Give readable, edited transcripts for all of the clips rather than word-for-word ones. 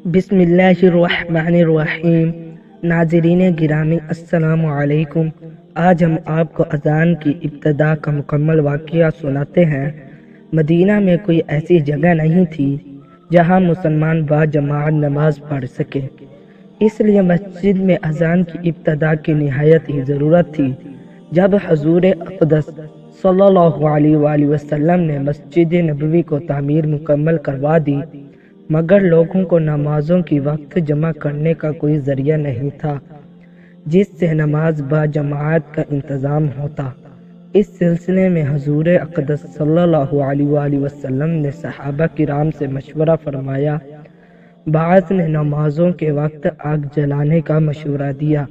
بسم اللہ الرحمن الرحیم۔ ناظرین گرامی السلام علیکم۔ آج ہم آپ کو اذان کی ابتدا کا مکمل واقعہ سناتے ہیں۔ مدینہ میں کوئی ایسی جگہ نہیں تھی جہاں مسلمان با جماعت نماز پڑھ سکے، اس لیے مسجد میں اذان کی ابتدا کی نہایت ہی ضرورت تھی۔ جب حضور اقدس صلی اللہ علیہ وآلہ وسلم نے مسجد نبوی کو تعمیر مکمل کروا دی، مگر لوگوں کو نمازوں کی وقت جمع کرنے کا کوئی ذریعہ نہیں تھا جس سے نماز با جماعت کا انتظام ہوتا۔ اس سلسلے میں حضور اقدس صلی اللہ علیہ وآلہ وسلم نے صحابہ کرام سے مشورہ فرمایا۔ بعض نے نمازوں کے وقت آگ جلانے کا مشورہ دیا،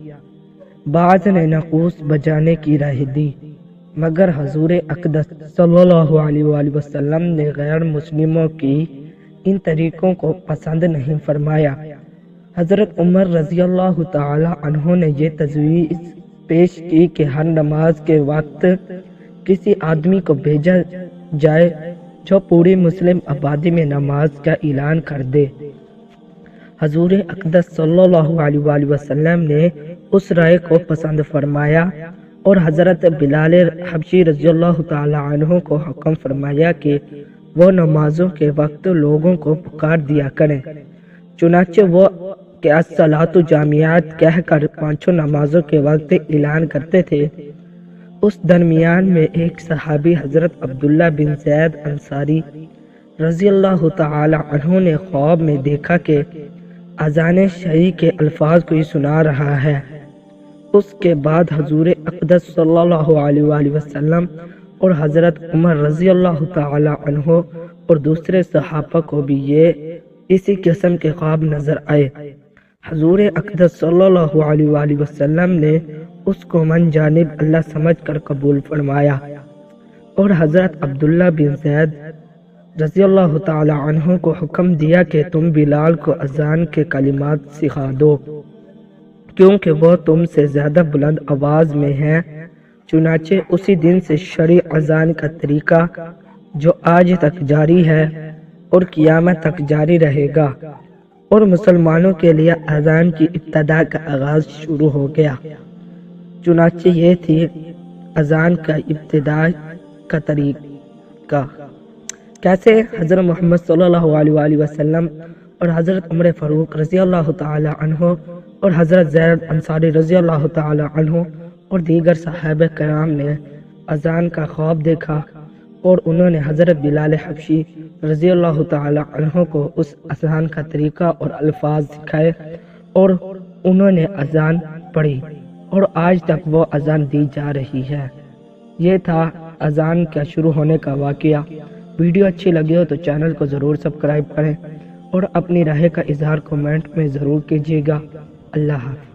بعض نے ناقوس بجانے کی رائے دی، مگر حضور اقدس صلی اللہ علیہ وآلہ وسلم نے غیر مسلموں کی ان طریقوں کو پسند نہیں فرمایا۔ حضرت عمر رضی اللہ تعالی عنہ نے یہ تجویز پیش کی کہ ہر نماز کے وقت کسی آدمی کو بھیجا جائے جو پوری مسلم آبادی میں نماز کا اعلان کر دے۔ حضور اقدس صلی اللہ علیہ وآلہ وسلم نے اس رائے کو پسند فرمایا اور حضرت بلال حبشی رضی اللہ تعالی عنہ کو حکم فرمایا کہ وہ نمازوں کے وقت لوگوں کو پکار دیا کریں۔ چنانچہ وہ کہ الصلاۃ جامعات کہہ کر پانچوں نمازوں کے وقت اعلان کرتے تھے۔ اس درمیان میں ایک صحابی حضرت عبداللہ بن زید انصاری رضی اللہ تعالی عنہ نے خواب میں دیکھا کہ اذان شرعی کے الفاظ کوئی سنا رہا ہے۔ اس کے بعد حضور اقدس صلی اللہ علیہ وآلہ وسلم اور حضرت عمر رضی اللہ تعالی عنہ اور دوسرے صحابہ کو بھی اسی قسم کے خواب نظر آئے۔ حضور اقدس صلی اللہ علیہ وآلہ وسلم نے اس کو من جانب اللہ سمجھ کر قبول فرمایا اور حضرت عبداللہ بن زید رضی اللہ تعالی عنہ کو حکم دیا کہ تم بلال کو اذان کے کلمات سکھا دو، کیونکہ وہ تم سے زیادہ بلند آواز میں ہے۔ چنانچہ اسی دن سے شرعی اذان کا طریقہ جو آج تک جاری ہے اور قیامت تک جاری رہے گا، اور مسلمانوں کے لیے اذان کی ابتدا کا آغاز شروع ہو گیا۔ چنانچہ یہ تھی اذان کا ابتدا کا طریقہ۔ کیسے حضرت محمد صلی اللہ علیہ وآلہ وسلم اور حضرت عمر فاروق رضی اللہ تعالی عنہ اور حضرت زید انصاری رضی اللہ تعالی عنہ اور دیگر صحابہ کرام نے اذان کا خواب دیکھا اور انہوں نے حضرت بلال حبشی رضی اللہ تعالی عنہ کو اس اذان کا طریقہ اور الفاظ سکھائے اور انہوں نے اذان پڑھی اور آج تک وہ اذان دی جا رہی ہے۔ یہ تھا اذان کا شروع ہونے کا واقعہ۔ ویڈیو اچھی لگی ہو تو چینل کو ضرور سبسکرائب کریں اور اپنی رائے کا اظہار کمنٹ میں ضرور کیجیے گا۔ اللہ حافظ۔